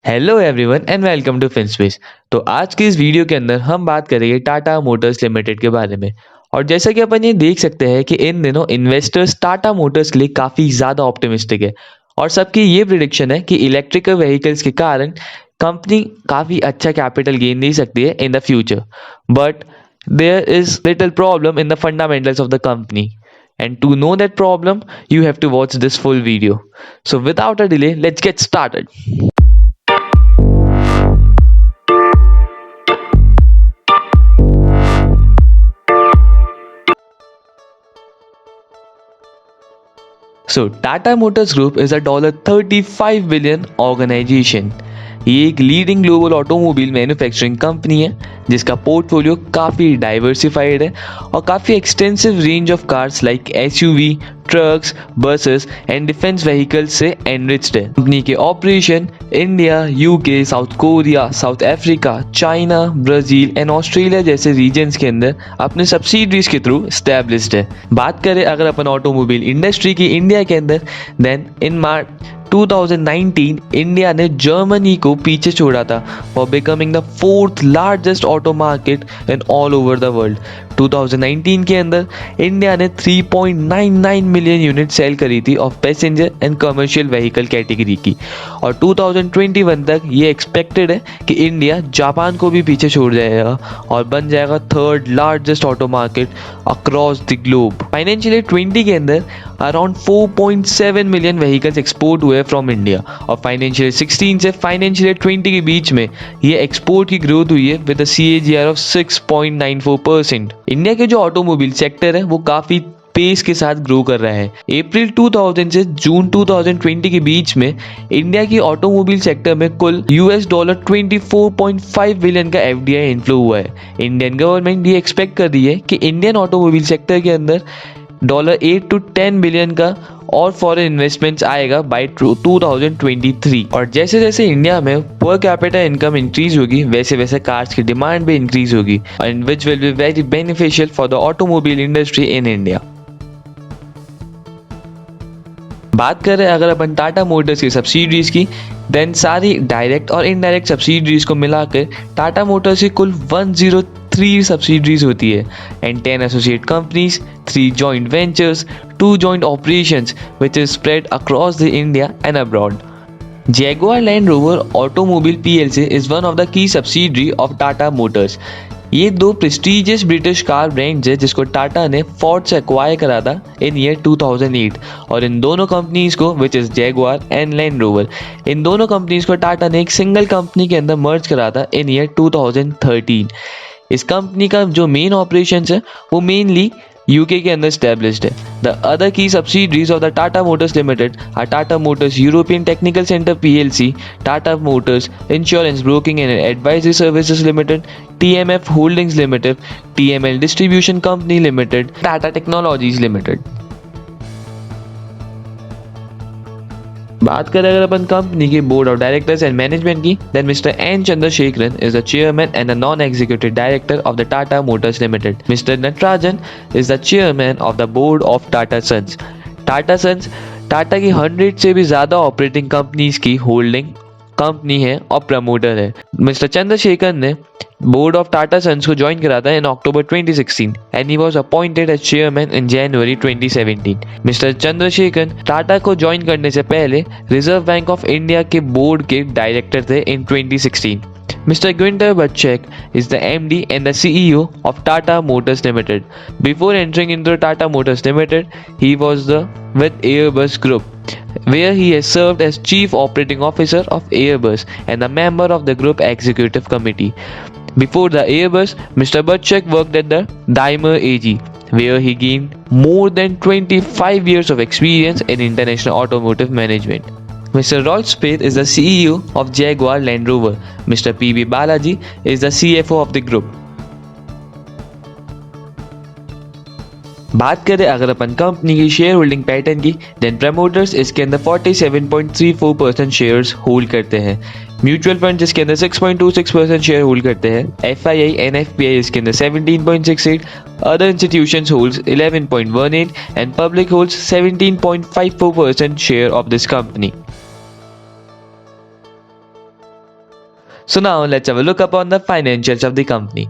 Hello everyone and welcome to Finspace. तो आज की इस वीडियो के अंदर हम बात करेंगे टाटा मोटर्स लिमिटेड के बारे में। और जैसा कि अपन ये देख सकते हैं कि इन दिनों इन्वेस्टर्स टाटा मोटर्स के लिए काफ़ी ज़्यादा ऑप्टिमिस्टिक है और सबकी ये प्रिडिक्शन है कि इलेक्ट्रिकल व्हीकल्स के कारण कंपनी काफ़ी अच्छा कैपिटल गेन दे सकती है in the future. But there is little problem in the fundamentals of the company. And to know that problem, you have to watch this full video. So without a delay, let's get started. So Tata Motors Group is a $35 billion organization. ये एक leading global automobile manufacturing company है जिसका portfolio काफ़ी diversified है और काफ़ी extensive range of cars like SUV, trucks, buses and defence vehicles से enriched है। कंपनी के operation India, UK, south Korea, south Africa, China, Brazil and Australia जैसे रीजन्स के अंदर अपने सब्सिडरीज के थ्रू स्टैब्लिश्ड है। बात करें अगर अपन ऑटोमोबाइल इंडस्ट्री की इंडिया के अंदर, देन इन मार्च 2019 इंडिया ने जर्मनी को पीछे छोड़ा था for becoming the fourth largest auto market in all over the world. 2019 के अंदर इंडिया ने 3.99 मिलियन यूनिट सेल करी थी of passenger and commercial vehicle category की। और 2021 तक ये एक्सपेक्टेड है कि इंडिया जापान को भी पीछे छोड़ जाएगा और बन जाएगा third largest auto market across the globe. Financial year 20 के अंदर अराउंड 4.7 मिलियन व्हीकल्स एक्सपोर्ट हुए फ्रॉम इंडिया और फाइनेंशियल ईयर 16 से फाइनेंशियल ईयर 20 के बीच में ये एक्सपोर्ट की ग्रोथ हुई है with a CAGR of 6.94%। India के जो ऑटोमोबाइल सेक्टर है वो काफ़ी पेस के साथ ग्रो कर रहा है। अप्रैल 2000 से जून 2020 के बीच में इंडिया की ऑटोमोबाइल सेक्टर में कुल $24.5 बिलियन का FDI इनफ्लो हुआ है। इंडियन गवर्नमेंट ये एक्सपेक्ट कर रही है कि इंडियन ऑटोमोबाइल सेक्टर के अंदर $8 to 10 बिलियन का और फॉरेन इन्वेस्टमेंट्स आएगा बाय 2023। और जैसे जैसे इंडिया में पर कैपिटा इनकम इंक्रीज होगी वैसे वैसे कार्स की डिमांड भी इंक्रीज होगी and which will be very beneficial for the automobile industry in India. बात करें अगर अपन टाटा मोटर्स की सब्सिडरीज की, देन सारी डायरेक्ट और इनडायरेक्ट सब्सिडरीज को मिलाकर टाटा मोटर्स की कुल 103 सब्सिडरीज होती है and 10 associate companies, 3 joint ventures, 2 joint operations which is spread across the India and abroad. Jaguar Land Rover Automobile PLC is one of the key subsidiary of Tata Motors. ये दो prestigious British car brands है जिसको टाटा ने Ford से acquire करा था इन year 2008 और इन दोनों कंपनीज को which is Jaguar and Land Rover, इन दोनों कंपनीज को टाटा ने एक सिंगल कंपनी के अंदर मर्ज करा था इन ईयर 2013। इस कंपनी का जो मेन ऑपरेशंस है वो मेनली यूके के अंदर स्टैब्लिश्ड है। द अदर की subsidiaries of the Tata Motors limited are Tata Motors European technical centre PLC, Tata Motors insurance broking and advisory services limited, TMF holdings limited, TML distribution company limited, Tata technologies limited. बात करें अगर अपन company के board of directors and management की, then mister N Chandrasekaran is the chairman and the non executive director of the Tata Motors limited. Mister Natarajan is the chairman of the board of Tata Sons. Tata Sons Tata की 100 से भी ज़्यादा operating companies की holding company है और promoter है। Mister Chandrashekhar ने board of Tata Sons को ज्वाइन करा था in October 2016 and he was appointed as chairman in January 2017। Mister Chandrashekhar Tata को ज्वाइन करने से पहले रिजर्व बैंक ऑफ इंडिया के बोर्ड के डायरेक्टर थे in 2016। Mr. Günther Butchek is the MD and the CEO of Tata Motors Limited. Before entering into Tata Motors Limited, he was with Airbus Group, where he has served as Chief Operating Officer of Airbus and a member of the Group Executive Committee. Before the Airbus, Mr. Butchek worked at the Daimler AG, where he gained more than 25 years of experience in international automotive management. Mr. Rolf Speth is the CEO of Jaguar Land Rover. Mr. PB Balaji is the CFO of the group. बात करें अगर अपन company की share holding pattern की, then promoters इसके अंदर 47.34% shares hold करते हैं। म्यूचुअल फंड इसके अंदर 6.26% शेयर होल्ड करते हैं। FII NFPI इसके अंदर 17.68, other institutions holds 11.18 and public holds 17.54% share of this company. So now let's have a look upon the financials of the company.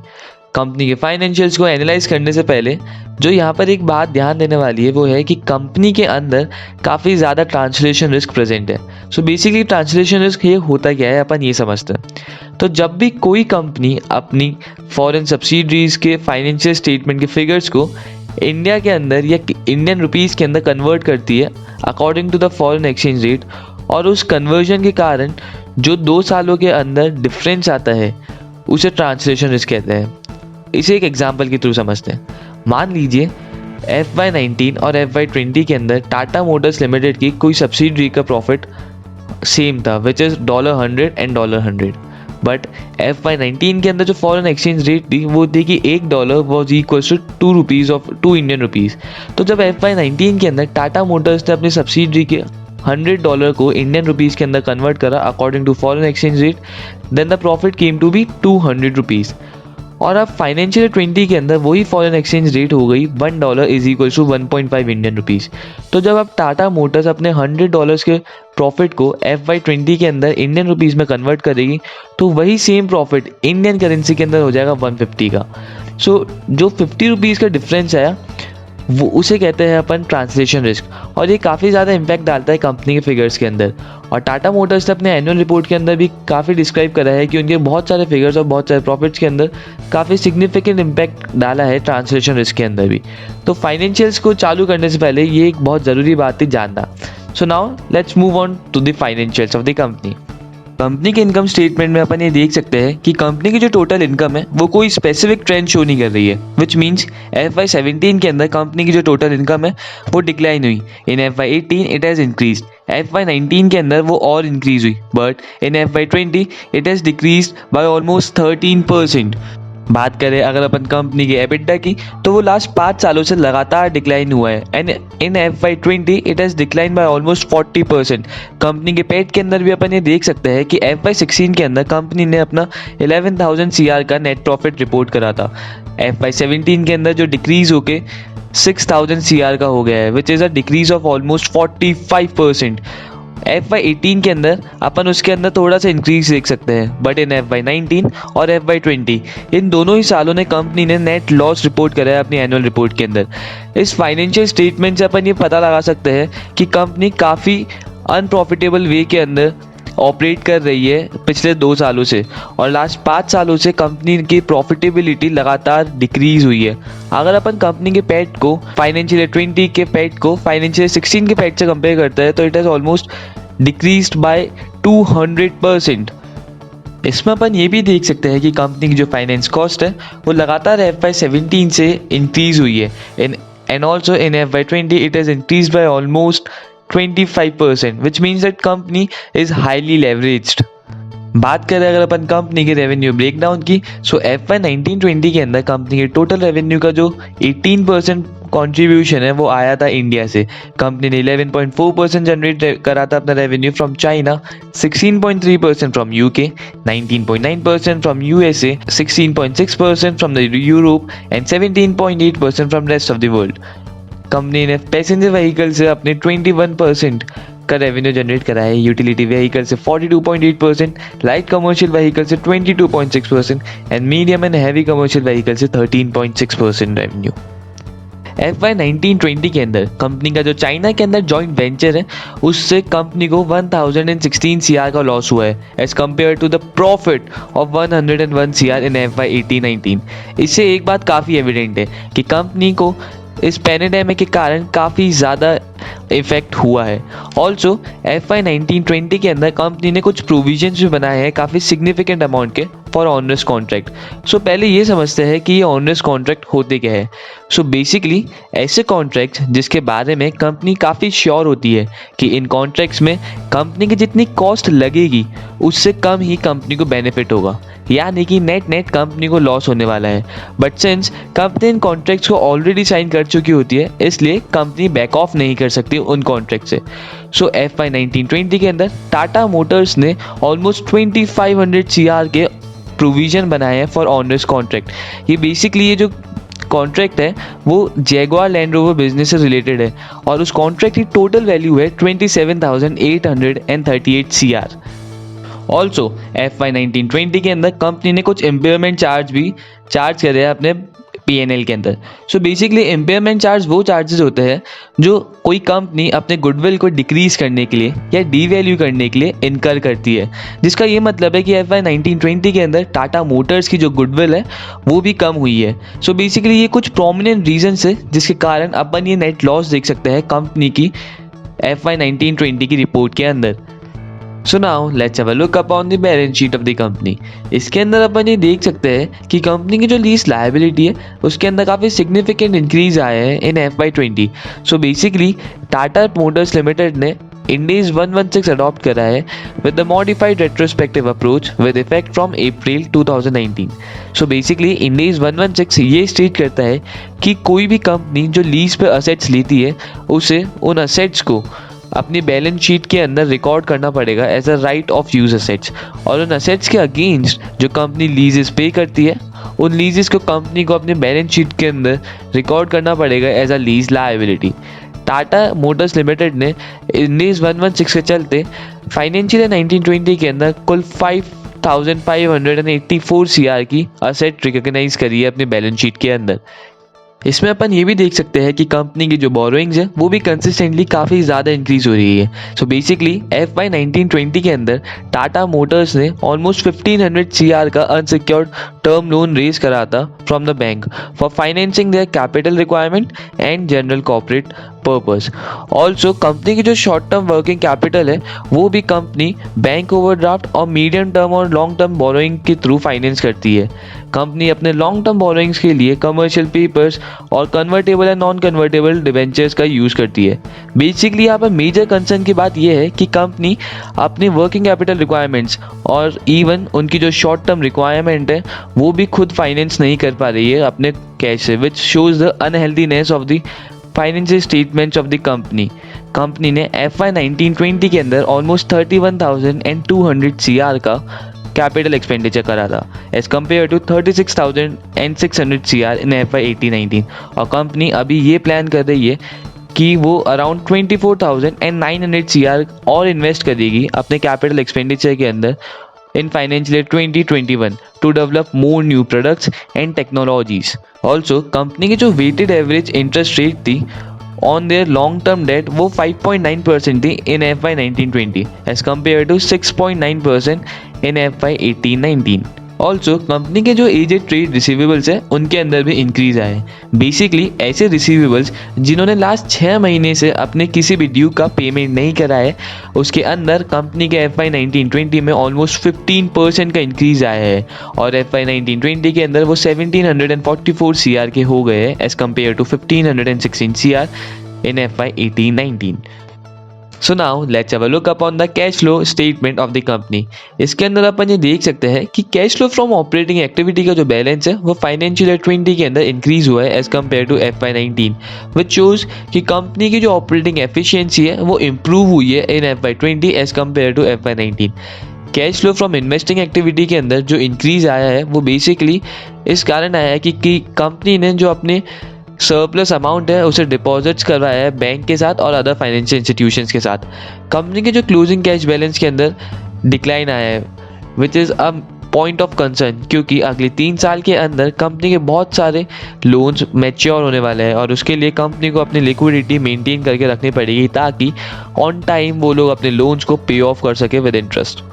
Company के financials को एनालाइज करने से पहले जो यहाँ पर एक बात ध्यान देने वाली है वो है कि कंपनी के अंदर काफ़ी ज़्यादा ट्रांसलेशन रिस्क प्रेजेंट है। सो बेसिकली ट्रांसलेशन रिस्क ये होता क्या है अपन ये समझते हैं। तो जब भी कोई कंपनी अपनी फॉरेन सब्सिडरीज के फाइनेंशियल स्टेटमेंट के फिगर्स को इंडिया के अंदर या इंडियन रुपीज़ के अंदर कन्वर्ट करती है according to the foreign exchange rate, और उस कन्वर्जन के कारण जो 2 सालों के अंदर डिफरेंस आता है उसे ट्रांसलेशन रिस्क कहते हैं। इसे एक एग्जांपल के थ्रू समझते हैं। मान लीजिए FY19 और FY20 के अंदर टाटा मोटर्स लिमिटेड की कोई सब्सिडरी का प्रॉफिट सेम था which is $100 and $100, but FY19 के अंदर जो फॉरेन एक्सचेंज रेट थी वो थी कि $1 was equal to ₹2 of 2 Indian rupees. तो जब FY19 के अंदर टाटा मोटर्स ने अपनी सब्सिडरी के $100 को इंडियन रुपीज़ के अंदर कन्वर्ट करा according to foreign exchange rate, then the profit came to be ₹200। और अब फाइनेंशियल 20 के अंदर वही फॉरेन एक्सचेंज रेट हो गई $1 is equal to 1.5 Indian rupees. तो जब अब टाटा मोटर्स अपने $100 के प्रॉफिट को FY20 के अंदर इंडियन रुपीज़ में कन्वर्ट करेगी तो वही सेम प्रॉफिट इंडियन करेंसी के अंदर हो जाएगा 150 का। सो जो 50 रुपीज़ का डिफरेंस आया वो उसे कहते हैं अपन ट्रांसलेशन रिस्क, और ये काफ़ी ज़्यादा इम्पैक्ट डालता है कंपनी के फिगर्स के अंदर। और टाटा मोटर्स ने अपने एनुअल रिपोर्ट के अंदर भी काफ़ी डिस्क्राइब करा है कि उनके बहुत सारे फिगर्स और बहुत सारे प्रॉफिट्स के अंदर काफ़ी सिग्निफिकेंट इम्पैक्ट डाला है ट्रांसलेशन रिस्क के अंदर भी। तो फाइनेंशियल्स को चालू करने से पहले ये एक बहुत ज़रूरी बात थी जानना। So now let's move on to the financials of the company. Company के इनकम स्टेटमेंट में अपन ये देख सकते हैं कि कंपनी की जो टोटल इनकम है वो कोई स्पेसिफिक ट्रेंड शो नहीं कर रही है, विच मीन्स FY17 के अंदर कंपनी की जो टोटल इनकम है वो डिक्लाइन हुई। इन FY18 it has increase. FY19 के अंदर वो और इंक्रीज हुई, but in FY20 it has decrease by almost 13%। बात करें अगर अपन कंपनी के एबिटा की तो वो लास्ट 5 सालों से लगातार डिक्लाइन हुआ है, and in FY20 it has decline by almost 40%। Company के पेट के अंदर भी अपन ये देख सकते हैं कि FY16 के अंदर कंपनी ने अपना 11,000 CR का नेट प्रॉफिट रिपोर्ट करा था। FY17 के अंदर जो डिक्रीज होके 6,000 CR का हो गया है, which is a decrease of almost 45%। FY18 के अंदर अपन उसके अंदर थोड़ा सा इंक्रीज देख सकते हैं, बट इन FY19 और FY20 इन दोनों ही सालों ने कंपनी ने नेट लॉस रिपोर्ट करा है अपनी एनुअल रिपोर्ट के अंदर। इस फाइनेंशियल स्टेटमेंट से अपन ये पता लगा सकते हैं कि कंपनी काफ़ी अनप्रॉफिटेबल वे के अंदर ऑपरेट कर रही है पिछले 2 सालों से, और लास्ट 5 सालों से कंपनी की प्रॉफिटेबिलिटी लगातार डिक्रीज हुई है। अगर अपन कंपनी के पैट को फाइनेंशियल 20 के पैट को फाइनेंशियल 16 के पैट से कंपेयर करते हैं तो it has almost decreased bye 200%। इसमें अपन ये भी देख सकते हैं कि कंपनी की जो फाइनेंस कॉस्ट है वो लगातार FY17 से इंक्रीज हुई है, and also in FY20 it has increase by almost 25%, which means that company is highly leveraged। बात करें अगर अपन कंपनी के रेवेन्यू ब्रेकडाउन की, सो FY19-20 के अंदर कंपनी के टोटल रेवेन्यू का जो 18% कंट्रीब्यूशन है वो आया था इंडिया से। कंपनी ने 11.4% जनरेट करा था अपना revenue from China, 16.3% from UK, 19.9% from USA, 16.6% from the Europe and 17.8% from rest of the world. Company ने पैसेंजर व्हीकल से अपने 21% का रेवेन्यू जनरेट करा है, यूटिलिटी व्हीकल से 42.8%, लाइट कमर्शियल व्हीकल से 22.6% and medium and heavy commercial vehicle से 13.6% revenue. FY19-20 के अंदर कंपनी का जो चाइना के अंदर जॉइंट वेंचर है उससे कंपनी को 1016 CR का लॉस हुआ है as compared to the profit of 101 CR in FY18-19। इससे एक बात काफ़ी एविडेंट है कि कंपनी को इस पैंडेमिक के कारण काफ़ी ज़्यादा इफेक्ट हुआ है। ऑल्सो FY19-20 के अंदर कंपनी ने कुछ प्रोविजंस भी बनाए हैं काफ़ी सिग्निफिकेंट अमाउंट के फॉर ऑनरेस कॉन्ट्रैक्ट। सो पहले ये समझते हैं कि ये ऑनरेस कॉन्ट्रैक्ट होते क्या है। सो बेसिकली ऐसे कॉन्ट्रैक्ट जिसके बारे में कंपनी काफ़ी श्योर होती है कि इन कॉन्ट्रैक्ट्स में कंपनी की जितनी कॉस्ट लगेगी उससे कम ही कंपनी को बेनिफिट होगा, यानी कि नेट कंपनी को लॉस होने वाला है। But since company in contracts को ऑलरेडी साइन कर चुकी होती है इसलिए कंपनी बैक ऑफ नहीं कर सकती उन कॉन्ट्रैक्ट से। सो FY19-20 के अंदर टाटा मोटर्स ने ऑलमोस्ट 2500 CR के प्रोविजन बनाए हैं फॉर ऑनरेस कॉन्ट्रैक्ट। ये बेसिकली ये जो कॉन्ट्रैक्ट है वो जैगुआर लैंड रोवर बिजनेस से रिलेटेड है और उस कॉन्ट्रैक्ट की टोटल वैल्यू है 27,838 CR। ऑल्सो FY19-20 के अंदर कंपनी ने कुछ इम्पेयरमेंट चार्ज भी चार्ज करे हैं अपने P&L के अंदर। सो बेसिकली इम्पेयरमेंट चार्ज वो चार्जेस होते हैं जो कोई कंपनी अपने गुडविल को डिक्रीज करने के लिए या डीवैल्यू करने के लिए इनकर करती है, जिसका ये मतलब है कि FY19-20 के अंदर टाटा मोटर्स की जो गुडविल है वो भी कम हुई है। सो बेसिकली ये कुछ प्रोमिनेंट रीजंस है जिसके कारण अपन ये नेट लॉस देख सकते हैं कंपनी की FY19-20 की रिपोर्ट के अंदर। सो now let's have a look upon the balance sheet of the company. इसके अंदर अपन ये देख सकते हैं कि कंपनी की जो लीज लायबिलिटी है उसके अंदर काफ़ी सिग्निफिकेंट इंक्रीज आया है in FY20। So basically Tata Motors Limited ने इंडेज 116 अडॉप्ट करा है with the modified retrospective approach with effect from April 2019। So basically इंडेज 116 ये स्टेट करता है कि कोई भी कंपनी जो लीज पे असेट्स लेती है उसे उन असेट्स को अपनी बैलेंस शीट के अंदर रिकॉर्ड करना पड़ेगा as a right of use assets, और उन असेट्स के अगेंस्ट जो कंपनी लीजेस पे करती है उन लीजेस को कंपनी को अपने बैलेंस शीट के अंदर रिकॉर्ड करना पड़ेगा as a lease liability. Tata Motors Limited ने इंडेज 116 के चलते फाइनेंशियल 1920 के अंदर कुल 5,584 CR की असेट रिकॉग्नाइज करी है अपनी बैलेंस शीट के अंदर। इसमें अपन ये भी देख सकते हैं कि कंपनी की जो बोरोइंग्स है वो भी कंसिस्टेंटली काफ़ी ज़्यादा इंक्रीज हो रही है। सो बेसिकली FY19-20 के अंदर टाटा मोटर्स ने ऑलमोस्ट 1500 CR का अनसिक्योर्ड टर्म लोन रेज करा था from the bank for financing their capital requirement and general corporate purpose. Also company की जो शॉर्ट टर्म वर्किंग कैपिटल है वो भी कंपनी बैंक ओवरड्राफ्ट और मीडियम टर्म और लॉन्ग टर्म बोरोइंग के थ्रू फाइनेंस करती है। कंपनी अपने लॉन्ग टर्म बोरोइंग्स के लिए कमर्शियल पेपर्स और convertible and non convertible debentures का यूज़ करती है। बेसिकली यहाँ पर मेजर कंसर्न की बात यह है कि कंपनी अपनी वर्किंग कैपिटल रिक्वायरमेंट्स और इवन उनकी जो शॉर्ट टर्म रिक्वायरमेंट है वो भी खुद फाइनेंस नहीं कर पा रही है अपने कैश से, which shows the unhealthiness of the financial statements of the company. Company ने FY19-20 के अंदर ऑलमोस्ट 31,200 CR का कैपिटल एक्सपेंडिचर करा था as compared to 36,600 CR in FY18-19, और कंपनी अभी ये प्लान कर रही है कि वो अराउंड 24,900 CR और इन्वेस्ट करेगी अपने कैपिटल एक्सपेंडिचर के अंदर in financial year 2021 to develop more new products and technologies. Also, company की जो weighted average interest rate थी on their long term debt वो 5.9% थी in FY19-20 as compared to 6.9% in FY18-19. Also company के जो aged trade receivables है उनके अंदर भी इंक्रीज आए हैं। बेसिकली ऐसे रिसीवेबल्स जिन्होंने लास्ट 6 महीने से अपने किसी भी ड्यू का पेमेंट नहीं करा है उसके अंदर कंपनी के FY19-20 में ऑलमोस्ट 15% का इंक्रीज आया है, और FY19-20 के अंदर वो 1744 CR के हो गए हैं as compared to 1516 CR in FY18-19। So now let's have a look upon the cash flow statement of the company. इसके अंदर अपन ये देख सकते हैं कि cash flow from operating activity का जो बैलेंस है वो फाइनेंशियल ईयर 20 के अंदर इंक्रीज हुआ है as compared to FY19, which shows कि कंपनी की जो ऑपरेटिंग एफिशिएंसी है वो इम्प्रूव हुई है in FY20 as compared to FY19। Cash flow from investing activity के अंदर जो इंक्रीज आया है वो बेसिकली इस कारण आया है कि कंपनी ने जो अपने सरप्लस अमाउंट है उसे डिपॉजिट्स करवाया है बैंक के साथ और अदर फाइनेंशियल इंस्टीट्यूशंस के साथ। कंपनी के जो क्लोजिंग कैश बैलेंस के अंदर डिक्लाइन आया है which is a point of concern, क्योंकि अगले 3 साल के अंदर कंपनी के बहुत सारे लोन्स मैच्योर होने वाले हैं और उसके लिए कंपनी को अपनी लिक्विडिटी मेंटेन करके रखनी पड़ेगी ताकि ऑन टाइम वो लोग अपने लोन्स को पे ऑफ कर सके विद इंटरेस्ट।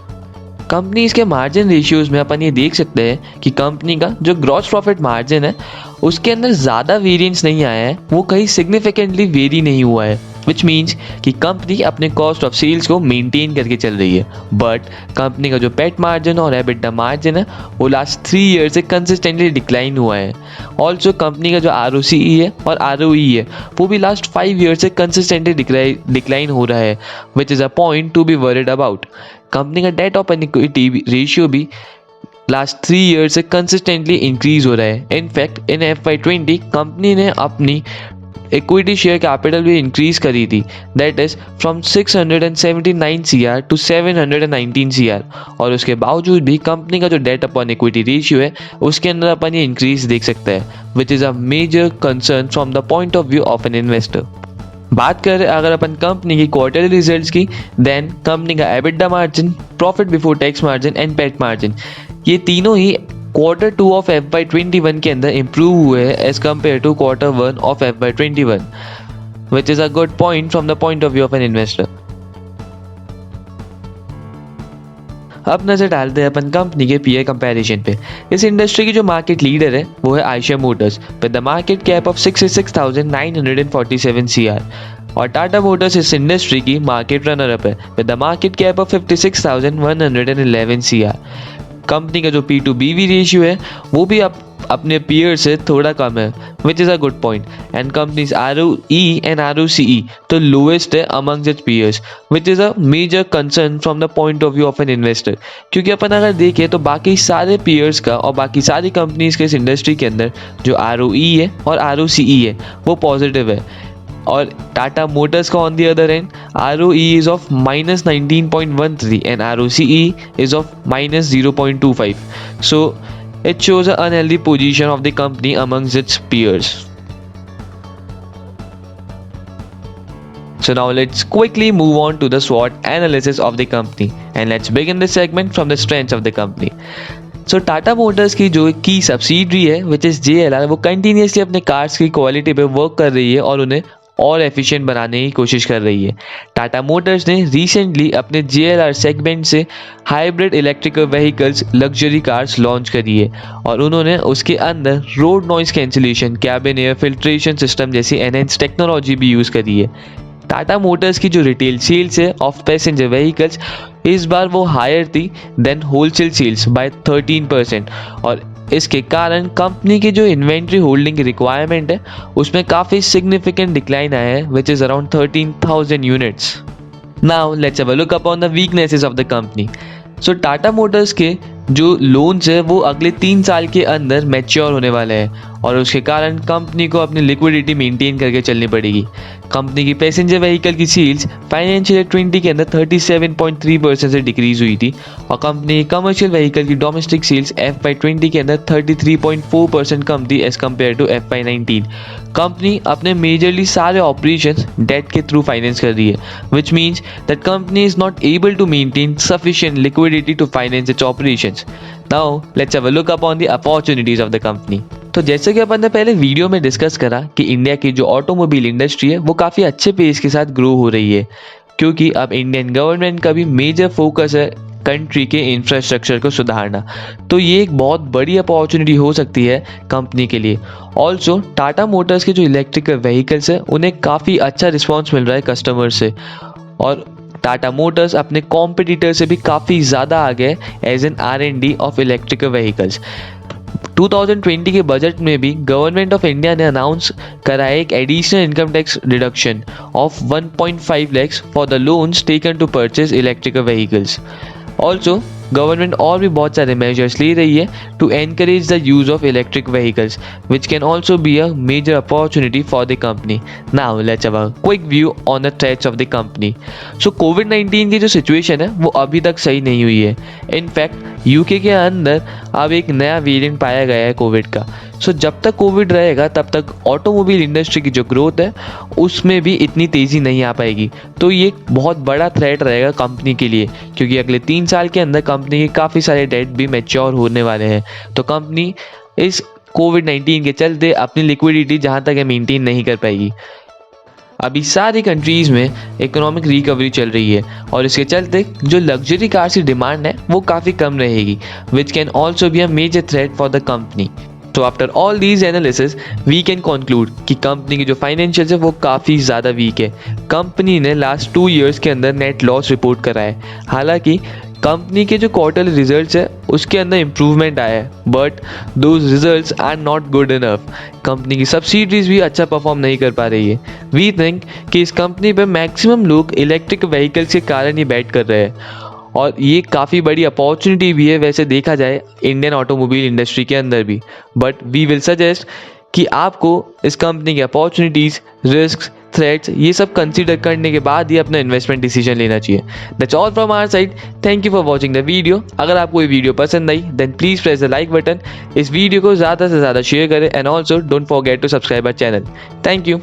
कंपनीज के मार्जिन रेशियोज़ में अपन ये देख सकते हैं कि कंपनी का जो ग्रॉस प्रॉफिट मार्जिन है उसके अंदर ज़्यादा वेरिएंस नहीं आया है, वो कहीं सिग्निफिकेंटली वेरी नहीं हुआ है, विच मीन्स कि कंपनी अपने कॉस्ट ऑफ सेल्स को मेंटेन करके चल रही है। बट कंपनी का जो पेट मार्जिन और एबिटा मार्जिन है वो लास्ट 3 ईयर से कंसिस्टेंटली डिक्लाइन हुआ है। ऑल्सो कंपनी का जो ROCE है और ROE है वो भी लास्ट 5 ईयर से कंसिस्टेंटली डिक्लाइन हो रहा है, which is a point to be worried about. Company का डेट ऑफ इक्विटी रेशियो भी लास्ट 3 ईयर से कंसिस्टेंटली इंक्रीज हो रहा है। इनफैक्ट इन FY20 कंपनी ने अपनी इक्विटी शेयर कैपिटल भी इंक्रीज करी थी, that is from 679 CR to 719 CR, और उसके बावजूद भी कंपनी का जो डेट अपॉन इक्विटी रेशियो है उसके अंदर अपन ये इंक्रीज देख सकते हैं, which is a major concern from the point of view of an investor. बात करें अगर अपन कंपनी की क्वार्टरली रिजल्ट्स की, देन कंपनी का EBITDA margin, profit before tax margin and PAT margin, ये तीनों ही Q2 ऑफ FY21 के अंदर इंप्रूव हुए हैं as compared to Q1 of FY21, which is a good point from the point of view of an investor. अब नजर डालते हैं अपन कंपनी के पीयर कंपैरिजन पे। इस इंडस्ट्री की जो मार्केट लीडर है वो है Eicher Motors with the market cap of 66,947 CR, और टाटा मोटर्स इस इंडस्ट्री की मार्केट रनर अप है with the market cap of 56,111 CR। Company का जो P/BV रेशियो है वो भी अपने पीयर से थोड़ा कम है, which is a good point, and companies ROE एंड ROCE तो लोएस्ट है among its peers, which is a major concern from the point of view of an investor. क्योंकि अपन अगर देखें तो बाकी सारे पीयर्स का और बाकी सारी कंपनीज के इस इंडस्ट्री के अंदर जो ROE है और ROCE है वो पॉजिटिव है, और टाटा मोटर्स का on the other and ROE is of -19.13 and ROCE is of -0.25. So it shows an unhealthy position of the company amongst its peers. So now let's quickly move on to the SWOT analysis of the company, and let's begin this segment from the strengths of the company. So Tata Motors की जो की subsidiary है which is JLR, वो continuously अपने cars की quality पे work कर रही है और उन्हें और एफिशिएंट बनाने की कोशिश कर रही है। टाटा मोटर्स ने रिसेंटली अपने JLR सेगमेंट से hybrid electrical vehicles luxury cars launch करी है, और उन्होंने उसके अंदर road noise cancellation, cabin air filtration system जैसी एनहेंस टेक्नोलॉजी भी यूज़ करी है। टाटा मोटर्स की जो रिटेल सेल्स है ऑफ पैसेंजर व्हीकल्स इस बार वो हायर थी देन होलसेल सेल्स बाय 13%, और इसके कारण कंपनी की जो इन्वेंट्री होल्डिंग की रिक्वायरमेंट है उसमें काफ़ी सिग्निफिकेंट डिक्लाइन आया है which is around 13,000 units. Now let's have a look upon the weaknesses of the company. So Tata Motors के जो लोन्स है वो अगले 3 साल के अंदर मैच्योर होने वाले हैं, और उसके कारण कंपनी को अपनी लिक्विडिटी मेंटेन करके चलनी पड़ेगी। कंपनी की पैसेंजर व्हीकल की सेल्स फाइनेंशियल 20 के अंदर 37.3% से डिक्रीज हुई थी, और कंपनी की कमर्शियल व्हीकल की डोमेस्टिक सेल्स FY20 के अंदर 33.4% कम थी as compared to FY19। Company अपने मेजरली सारे ऑपरेशंस डेट के थ्रू फाइनेंस कर रही है, which means that company is not able to maintain sufficient liquidity to finance its operations. Now let's have a look upon the opportunities of the company. तो जैसे कि अपन ने पहले वीडियो में डिस्कस करा कि इंडिया की जो ऑटोमोबाइल इंडस्ट्री है वो काफ़ी अच्छे पेस के साथ ग्रो हो रही है, क्योंकि अब इंडियन गवर्नमेंट का भी मेजर फोकस है कंट्री के इंफ्रास्ट्रक्चर को सुधारना। तो ये एक बहुत बड़ी अपॉर्चुनिटी हो सकती है कंपनी के लिए। ऑल्सो टाटा मोटर्स के जो इलेक्ट्रिकल व्हीकल्स है उन्हें काफ़ी अच्छा रिस्पॉन्स मिल रहा है कस्टमर से, और टाटा मोटर्स अपने कॉम्पिटिटर से भी काफ़ी ज़्यादा आगे है as an R&D of electrical vehicles. 2020 के बजट में भी गवर्नमेंट ऑफ इंडिया ने अनाउंस करा है एक additional income tax reduction of 1.5 lakhs for the loans taken to purchase electrical vehicles. Also government और भी बहुत सारे मेजर्स ले रही है to encourage the use of electric vehicles, which can also be a major opportunity for the company. Now let's have a quick view on the threats of the company. So कोविड-19 की जो situation है वो अभी तक सही नहीं हुई है। इनफैक्ट UK के अंदर अब एक नया वेरिएंट पाया गया है कोविड का। सो जब तक कोविड रहेगा तब तक ऑटोमोबाइल इंडस्ट्री की जो ग्रोथ है उसमें भी इतनी तेज़ी नहीं आ पाएगी। तो ये एक बहुत बड़ा थ्रेट रहेगा कंपनी के लिए, क्योंकि अगले 3 साल के अंदर कंपनी के काफ़ी सारे डेट भी मैच्योर होने वाले हैं। तो कंपनी इस कोविड-19 के चलते अपनी लिक्विडिटी जहाँ तक है मेंटेन नहीं कर पाएगी। अभी सारी कंट्रीज़ में इकोनॉमिक रिकवरी चल रही है, और इसके चलते जो लग्जरी कार्स की डिमांड है वो काफ़ी कम रहेगी, which can also be a major threat for the company. तो after all these analysis we can conclude कि कंपनी की जो फाइनेंशियल्स है वो काफ़ी ज़्यादा वीक है। कंपनी ने लास्ट 2 ईयर्स के अंदर नेट लॉस रिपोर्ट करा है। हालांकि कंपनी के जो क्वार्टरली रिजल्ट्स है उसके अंदर इम्प्रूवमेंट आया है, but those results are not good enough. Company की सब्सिडीज भी अच्छा परफॉर्म नहीं कर पा रही है। वी थिंक कि इस कंपनी पे मैक्सिमम लोग इलेक्ट्रिक व्हीकल्स के कारण ही बैट कर रहे हैं, और ये काफ़ी बड़ी अपॉर्चुनिटी भी है वैसे देखा जाए इंडियन ऑटोमोबाइल इंडस्ट्री के अंदर भी। बट वी विल सजेस्ट कि आपको इस कंपनी की अपॉर्चुनिटीज़, रिस्क, थ्रेट्स ये सब कंसीडर करने के बाद ही अपना इन्वेस्टमेंट डिसीजन लेना चाहिए। That's all from our side. Thank you for watching the video. अगर आपको ये वीडियो पसंद आई then please press the like button. इस वीडियो को ज़्यादा से ज़्यादा शेयर करें, and also don't forget to subscribe our channel. Thank you.